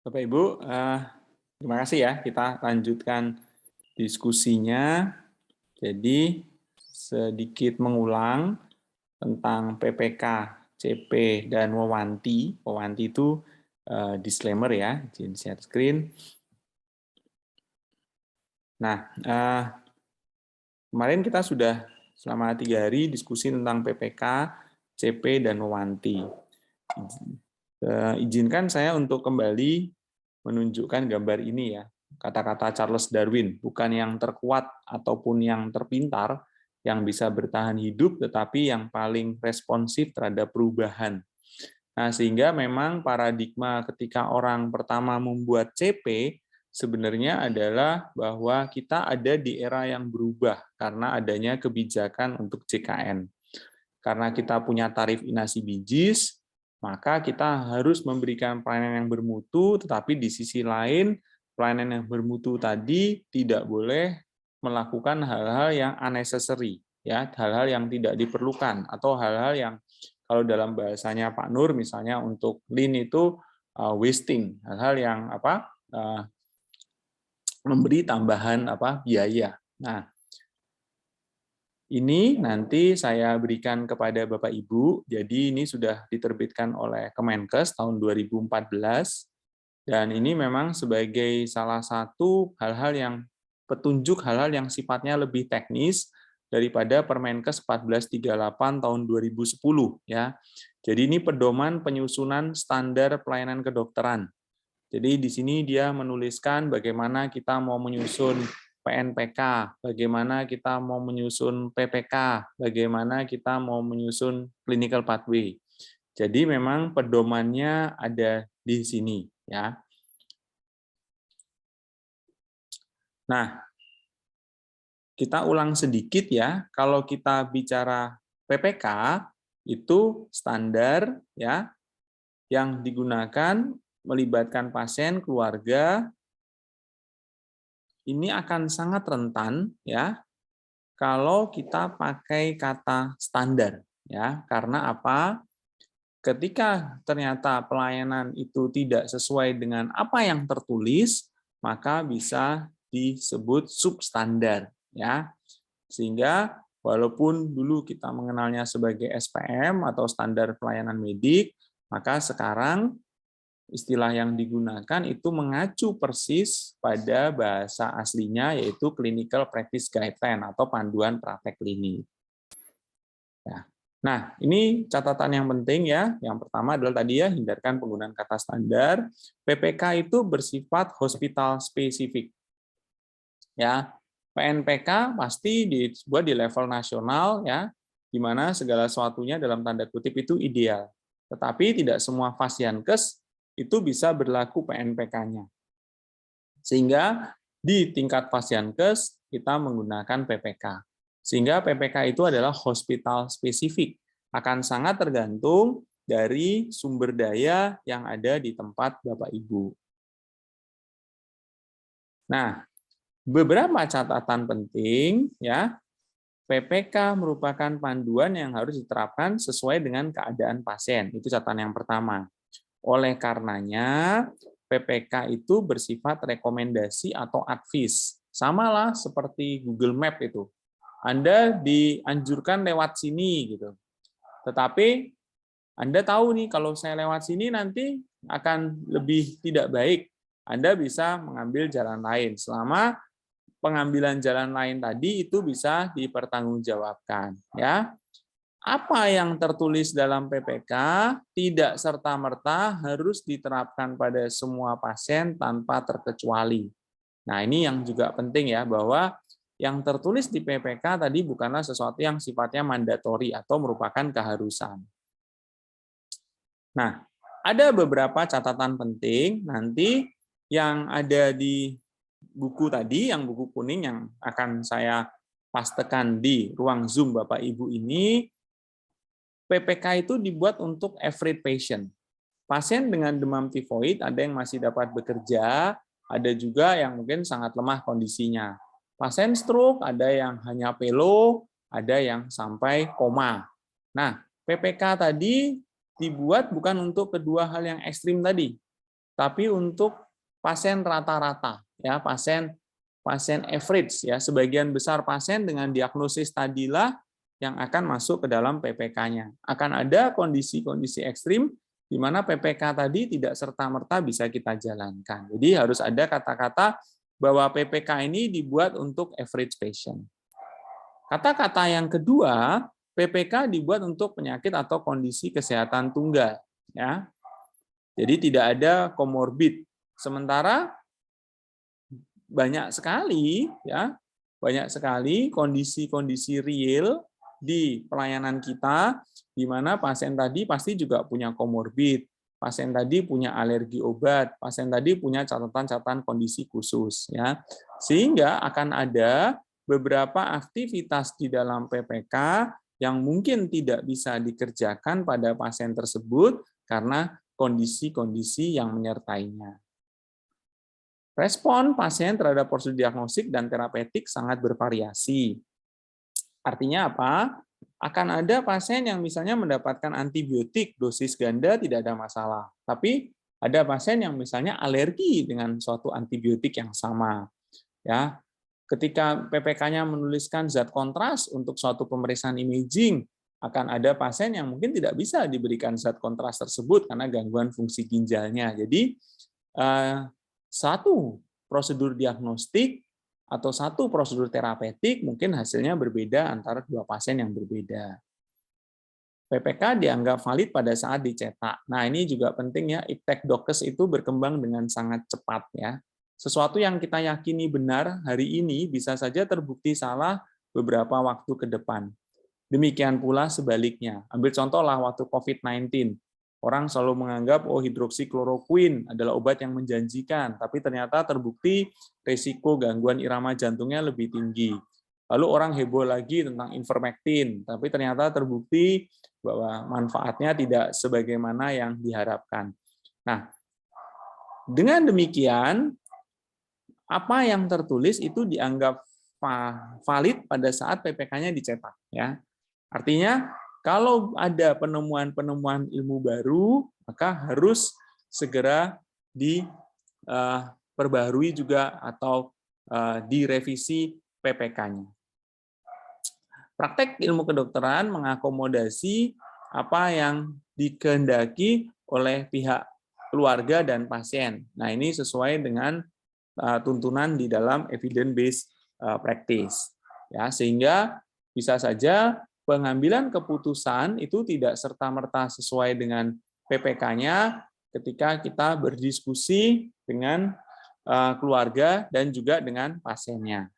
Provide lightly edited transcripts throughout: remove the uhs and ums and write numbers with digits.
Bapak Ibu, terima kasih ya. Kita lanjutkan diskusinya. Jadi sedikit mengulang tentang PPK, CP, dan Wawanti. Wawanti itu disclaimer ya, di share screen. Nah, kemarin kita sudah selama 3 hari diskusi tentang PPK, CP, dan Wawanti. Izinkan saya untuk kembali menunjukkan gambar ini ya. Kata-kata Charles Darwin, bukan yang terkuat ataupun yang terpintar yang bisa bertahan hidup, tetapi yang paling responsif terhadap perubahan. Nah, sehingga memang paradigma ketika orang pertama membuat CP sebenarnya adalah bahwa kita ada di era yang berubah karena adanya kebijakan untuk JKN. Karena kita punya tarif inasi bijis, maka kita harus memberikan pelayanan yang bermutu, tetapi di sisi lain, pelayanan yang bermutu tadi tidak boleh melakukan hal-hal yang unnecessary, ya, hal-hal yang tidak diperlukan, atau hal-hal yang kalau dalam bahasanya Pak Nur, misalnya untuk lean itu wasting, hal-hal yang memberi tambahan biaya. Nah, ini nanti saya berikan kepada Bapak Ibu, jadi ini sudah diterbitkan oleh Kemenkes tahun 2014, dan ini memang sebagai salah satu hal-hal yang petunjuk hal-hal yang sifatnya lebih teknis daripada Permenkes 1438 tahun 2010 ya. Jadi ini pedoman penyusunan standar pelayanan kedokteran. Jadi di sini dia menuliskan bagaimana kita mau menyusun PNPK, bagaimana kita mau menyusun PPK, bagaimana kita mau menyusun clinical pathway. Jadi memang pedomannya ada di sini ya. Nah, kita ulang sedikit ya. Kalau kita bicara PPK itu standar ya yang digunakan melibatkan pasien, keluarga, ini akan sangat rentan ya kalau kita pakai kata standar ya. Karena apa? Ketika ternyata pelayanan itu tidak sesuai dengan apa yang tertulis, maka bisa disebut substandar ya. Sehingga walaupun dulu kita mengenalnya sebagai SPM atau standar pelayanan medik, maka sekarang istilah yang digunakan itu mengacu persis pada bahasa aslinya, yaitu Clinical Practice Guideline atau panduan praktek klinik. Nah, ini catatan yang penting ya. Yang pertama adalah tadi ya, hindarkan penggunaan kata standar. PPK itu bersifat hospital spesifik. Ya, PNPK pasti dibuat di level nasional ya, di mana segala sesuatunya dalam tanda kutip itu ideal. Tetapi tidak semua Fasiankes itu bisa berlaku PNPK-nya. Sehingga di tingkat Fasiankes kita menggunakan PPK. Sehingga PPK itu adalah hospital spesifik. Akan sangat tergantung dari sumber daya yang ada di tempat Bapak Ibu. Nah, beberapa catatan penting ya. PPK merupakan panduan yang harus diterapkan sesuai dengan keadaan pasien. Itu catatan yang pertama. Oleh karenanya, PPK itu bersifat rekomendasi atau advis. Samalah seperti Google Map itu. Anda dianjurkan lewat sini gitu. Tetapi Anda tahu nih kalau saya lewat sini nanti akan lebih tidak baik. Anda bisa mengambil jalan lain selama pengambilan jalan lain tadi itu bisa dipertanggungjawabkan ya. Apa yang tertulis dalam PPK tidak serta-merta harus diterapkan pada semua pasien tanpa terkecuali. Nah, ini yang juga penting ya, bahwa yang tertulis di PPK tadi bukanlah sesuatu yang sifatnya mandatori atau merupakan keharusan. Nah, ada beberapa catatan penting nanti yang ada di buku tadi, yang buku kuning yang akan saya pastekan di ruang Zoom Bapak Ibu ini. PPK itu dibuat untuk every patient. Pasien dengan demam tifoid ada yang masih dapat bekerja, ada juga yang mungkin sangat lemah kondisinya. Pasien stroke ada yang hanya pelo, ada yang sampai koma. Nah, PPK tadi dibuat bukan untuk kedua hal yang ekstrim tadi. tapi untuk pasien rata-rata, ya, pasien average, ya, sebagian besar pasien dengan diagnosis tadilah yang akan masuk ke dalam PPK-nya. Akan ada kondisi-kondisi ekstrim di mana PPK tadi tidak serta-merta bisa kita jalankan. Jadi harus ada kata-kata bahwa PPK ini dibuat untuk average patient. Kata-kata yang kedua, PPK dibuat untuk penyakit atau kondisi kesehatan tunggal, ya. Jadi tidak ada komorbid. Sementara banyak sekali, ya, banyak sekali kondisi-kondisi real di pelayanan kita di mana pasien tadi pasti juga punya komorbid, pasien tadi punya alergi obat, pasien tadi punya catatan-catatan kondisi khusus, ya. Sehingga akan ada beberapa aktivitas di dalam PPK yang mungkin tidak bisa dikerjakan pada pasien tersebut karena kondisi-kondisi yang menyertainya. Respon pasien terhadap prosedur diagnostik dan terapeutik sangat bervariasi. Artinya apa? Akan ada pasien yang misalnya mendapatkan antibiotik dosis ganda tidak ada masalah. Tapi ada pasien yang misalnya alergi dengan suatu antibiotik yang sama. Ya, ketika PPK-nya menuliskan zat kontras untuk suatu pemeriksaan imaging, akan ada pasien yang mungkin tidak bisa diberikan zat kontras tersebut karena gangguan fungsi ginjalnya. Jadi satu prosedur diagnostik atau satu prosedur terapeutik mungkin hasilnya berbeda antara dua pasien yang berbeda. PPK dianggap valid pada saat dicetak. Nah, ini juga penting, ya, iptek dokes itu berkembang dengan sangat cepat, ya. Sesuatu yang kita yakini benar hari ini bisa saja terbukti salah beberapa waktu ke depan. Demikian pula sebaliknya. Ambil contohlah waktu COVID-19. Orang selalu menganggap hidroksikloroquine adalah obat yang menjanjikan, tapi ternyata terbukti risiko gangguan irama jantungnya lebih tinggi. Lalu orang heboh lagi tentang ivermectin, tapi ternyata terbukti bahwa manfaatnya tidak sebagaimana yang diharapkan. Nah, dengan demikian, apa yang tertulis itu dianggap valid pada saat PPK-nya dicetak, ya. Artinya, kalau ada penemuan-penemuan ilmu baru, maka harus segera diperbaharui juga atau direvisi PPK-nya. Praktek ilmu kedokteran mengakomodasi apa yang dikehendaki oleh pihak keluarga dan pasien. Nah, ini sesuai dengan tuntunan di dalam evidence-based practice. Ya, sehingga bisa saja pengambilan keputusan itu tidak serta-merta sesuai dengan PPK-nya ketika kita berdiskusi dengan keluarga dan juga dengan pasiennya.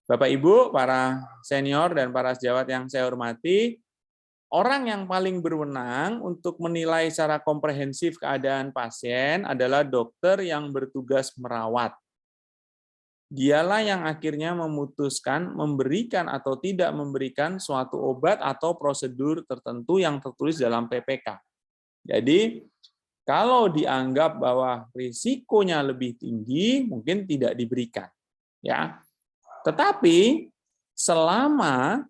Bapak Ibu, para senior dan para sejawat yang saya hormati, orang yang paling berwenang untuk menilai secara komprehensif keadaan pasien adalah dokter yang bertugas merawat. Dialah yang akhirnya memutuskan memberikan atau tidak memberikan suatu obat atau prosedur tertentu yang tertulis dalam PPK. Jadi, kalau dianggap bahwa risikonya lebih tinggi, mungkin tidak diberikan. Ya. Tetapi, selama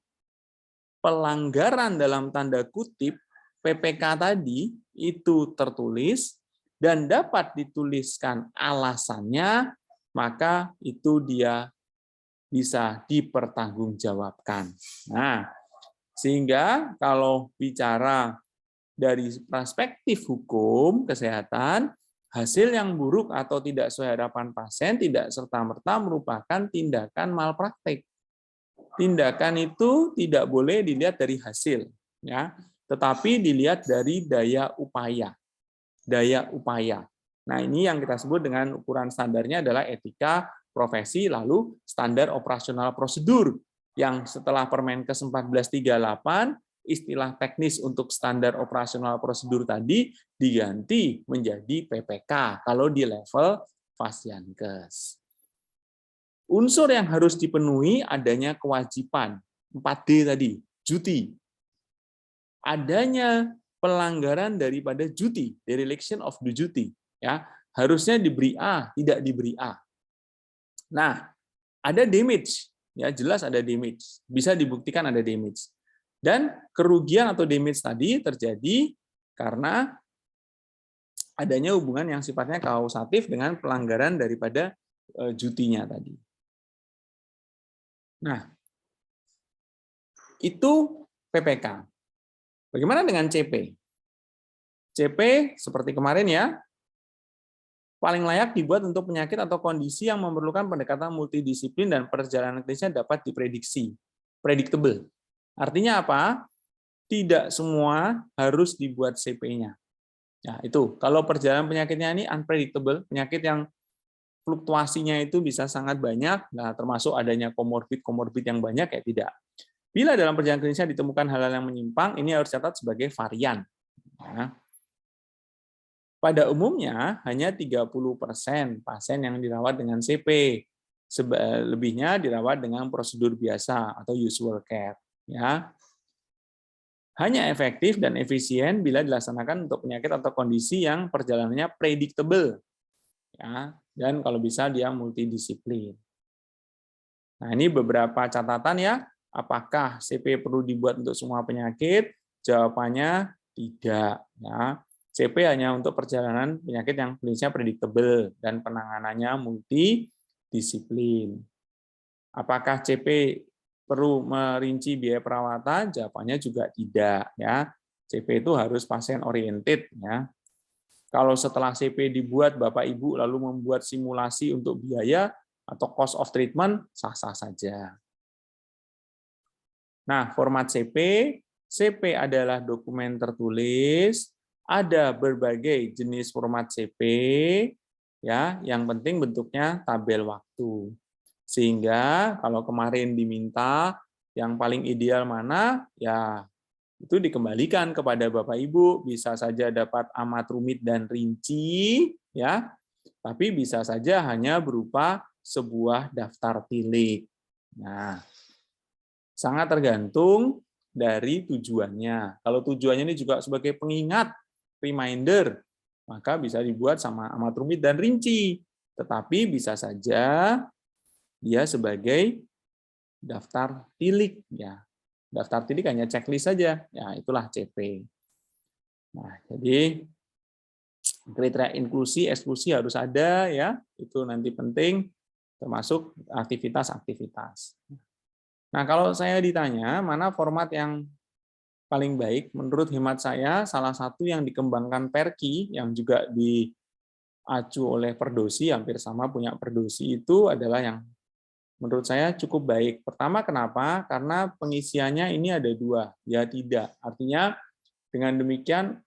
pelanggaran dalam tanda kutip PPK tadi itu tertulis dan dapat dituliskan alasannya, maka itu dia bisa dipertanggungjawabkan. Nah, sehingga kalau bicara dari perspektif hukum kesehatan, hasil yang buruk atau tidak sesuai harapan pasien tidak serta-merta merupakan tindakan malpraktik. Tindakan itu tidak boleh dilihat dari hasil, ya, tetapi dilihat dari daya upaya. Daya upaya. Nah, ini yang kita sebut dengan ukuran standarnya adalah etika profesi, lalu standar operasional prosedur, yang setelah Permenkes 1438, istilah teknis untuk standar operasional prosedur tadi diganti menjadi PPK, kalau di level Fasyankes. Unsur yang harus dipenuhi adanya kewajiban, 4D tadi, duty. Adanya pelanggaran daripada duty, dereliction of the duty. Ya, harusnya diberi A, tidak diberi A. Nah, ada damage, ya, jelas ada damage, bisa dibuktikan ada damage. Dan kerugian atau damage tadi terjadi karena adanya hubungan yang sifatnya kausatif dengan pelanggaran daripada jutinya tadi. Nah, itu PPK. Bagaimana dengan CP? CP seperti kemarin ya, paling layak dibuat untuk penyakit atau kondisi yang memerlukan pendekatan multidisiplin dan perjalanan klinisnya dapat diprediksi. Predictable. Artinya apa? Tidak semua harus dibuat CP-nya. Nah, itu. Kalau perjalanan penyakitnya ini unpredictable, penyakit yang fluktuasinya itu bisa sangat banyak, nah termasuk adanya komorbid yang banyak ya tidak. Bila dalam perjalanan klinisnya ditemukan hal-hal yang menyimpang, ini harus dicatat sebagai varian. Nah, pada umumnya hanya 30% pasien yang dirawat dengan CP, lebihnya dirawat dengan prosedur biasa atau usual care. Ya, hanya efektif dan efisien bila dilaksanakan untuk penyakit atau kondisi yang perjalanannya predictable, ya, dan kalau bisa dia multidisiplin. Nah, ini beberapa catatan ya. Apakah CP perlu dibuat untuk semua penyakit? Jawabannya tidak. Ya. CP hanya untuk perjalanan penyakit yang klinisnya predictable dan penanganannya multidisiplin. Apakah CP perlu merinci biaya perawatan? Jawabannya juga tidak. Ya. CP itu harus pasien oriented. Ya. Kalau setelah CP dibuat, Bapak Ibu lalu membuat simulasi untuk biaya atau cost of treatment, sah-sah saja. Nah, format CP, CP adalah dokumen tertulis, ada berbagai jenis format CP, ya, yang penting bentuknya tabel waktu. Sehingga kalau kemarin diminta yang paling ideal mana, ya itu dikembalikan kepada Bapak Ibu, bisa saja dapat amat rumit dan rinci, ya, tapi bisa saja hanya berupa sebuah daftar tilik. Nah, sangat tergantung dari tujuannya. Kalau tujuannya ini juga sebagai pengingat, reminder, maka bisa dibuat sama amat rumit dan rinci. Tetapi bisa saja dia sebagai daftar tilik, ya. Daftar tilik hanya checklist saja, ya itulah CP. Nah, jadi kriteria inklusi, eksklusi harus ada, ya. Itu nanti penting, termasuk aktivitas-aktivitas. Nah, kalau saya ditanya mana format yang paling baik, menurut hemat saya salah satu yang dikembangkan Perki yang juga diacu oleh Perdosi, hampir sama punya Perdosi, itu adalah yang menurut saya cukup baik. Pertama, kenapa? Karena pengisiannya ini ada dua, ya tidak. Artinya dengan demikian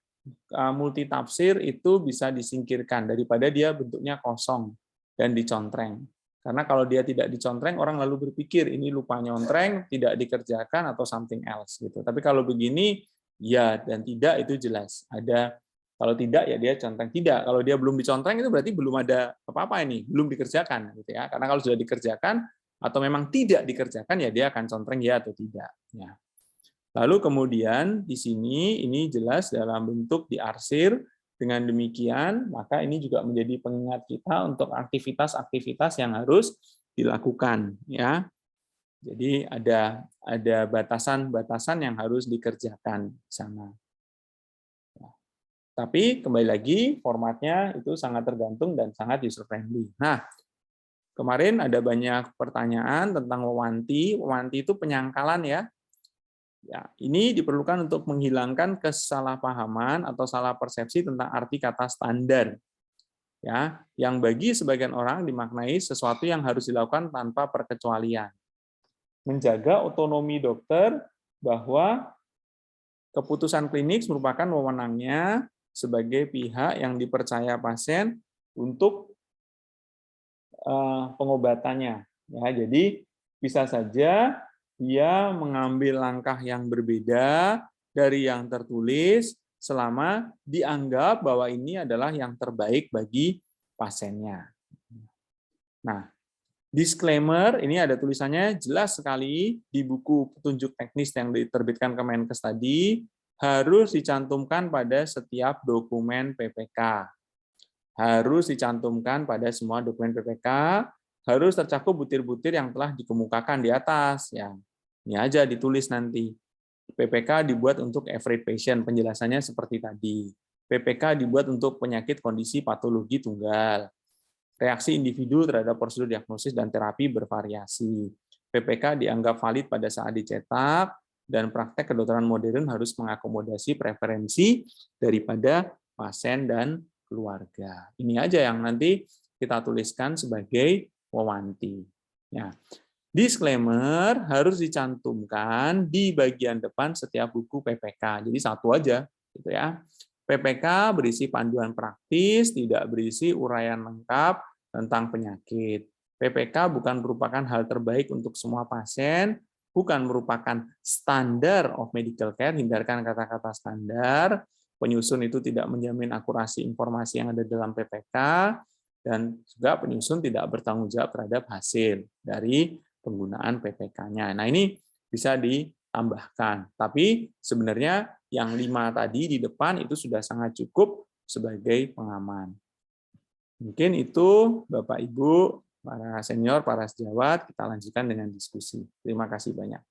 multitafsir itu bisa disingkirkan daripada dia bentuknya kosong dan dicontreng. Karena kalau dia tidak dicontreng, orang lalu berpikir ini lupa nyontreng, tidak dikerjakan atau something else gitu. Tapi kalau begini, ya dan tidak itu jelas. Ada kalau tidak ya dia contreng tidak. Kalau dia belum dicontreng itu berarti belum ada apa-apa ini, belum dikerjakan gitu ya. Karena kalau sudah dikerjakan atau memang tidak dikerjakan ya dia akan contreng ya atau tidak. Ya. Lalu kemudian di sini ini jelas dalam bentuk diarsir. Dengan demikian maka ini juga menjadi pengingat kita untuk aktivitas-aktivitas yang harus dilakukan. Ya. Jadi ada batasan-batasan yang harus dikerjakan di sana. Tapi kembali lagi formatnya itu sangat tergantung dan sangat user friendly. Nah, kemarin ada banyak pertanyaan tentang Wawanti. Wawanti itu penyangkalan ya. Ya, ini diperlukan untuk menghilangkan kesalahpahaman atau salah persepsi tentang arti kata standar. Ya, yang bagi sebagian orang dimaknai sesuatu yang harus dilakukan tanpa perkecualian. Menjaga otonomi dokter bahwa keputusan klinik merupakan wewenangnya sebagai pihak yang dipercaya pasien untuk pengobatannya. Ya, jadi bisa saja dia mengambil langkah yang berbeda dari yang tertulis selama dianggap bahwa ini adalah yang terbaik bagi pasiennya. Nah, disclaimer ini ada tulisannya jelas sekali di buku petunjuk teknis yang diterbitkan Kemenkes tadi harus dicantumkan pada setiap dokumen PPK. Harus dicantumkan pada semua dokumen PPK, harus tercakup butir-butir yang telah dikemukakan di atas. Ya, ini aja ditulis nanti. PPK dibuat untuk every patient, penjelasannya seperti tadi. PPK dibuat untuk penyakit kondisi patologi tunggal. Reaksi individu terhadap prosedur diagnosis dan terapi bervariasi. PPK dianggap valid pada saat dicetak, dan praktek kedokteran modern harus mengakomodasi preferensi daripada pasien dan keluarga. Ini aja yang nanti kita tuliskan sebagai wawanti. Ya. Disclaimer harus dicantumkan di bagian depan setiap buku PPK. Jadi satu aja, gitu ya. PPK berisi panduan praktis, tidak berisi uraian lengkap tentang penyakit. PPK bukan merupakan hal terbaik untuk semua pasien, bukan merupakan standar of medical care, hindarkan kata-kata standar. Penyusun itu tidak menjamin akurasi informasi yang ada dalam PPK, dan juga penyusun tidak bertanggung jawab terhadap hasil dari penggunaan PPK-nya. Nah, ini bisa ditambahkan. Tapi sebenarnya yang 5 tadi di depan itu sudah sangat cukup sebagai pengaman. Mungkin itu Bapak Ibu, para senior, para sejawat, kita lanjutkan dengan diskusi. Terima kasih banyak.